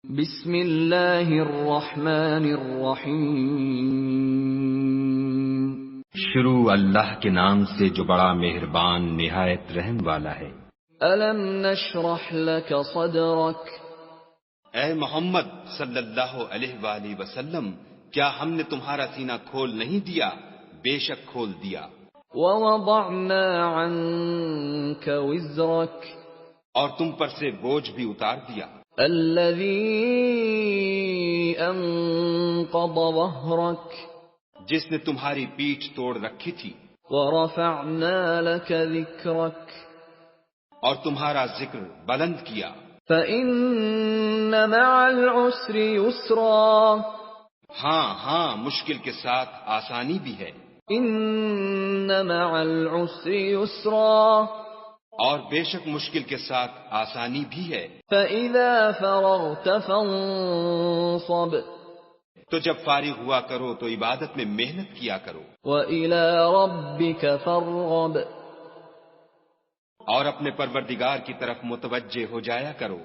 بسم اللہ الرحمن الرحیم۔ شروع اللہ کے نام سے جو بڑا مہربان نہایت رحم والا ہے۔ الم نشرح لك صدرك، اے محمد صلی اللہ علیہ وآلہ وسلم، کیا ہم نے تمہارا سینہ کھول نہیں دیا؟ بے شک کھول دیا۔ ووضعنا عنك وزرك، اور تم پر سے بوجھ بھی اتار دیا، الذي انقض ظهرك، جس نے تمہاری پیٹھ توڑ رکھی تھی، ورفعنا لك ذكرك، اور تمہارا ذکر بلند کیا۔ فإن مع العسر يسرا، ہاں مشکل کے ساتھ آسانی بھی ہے، ان مع العسر يسرا، اور بے شک مشکل کے ساتھ آسانی بھی ہے۔ فإذا فرغت فانصب، تو جب فارغ ہوا کرو تو عبادت میں محنت کیا کرو، وإلى ربك فارغب، اور اپنے پروردگار کی طرف متوجہ ہو جایا کرو۔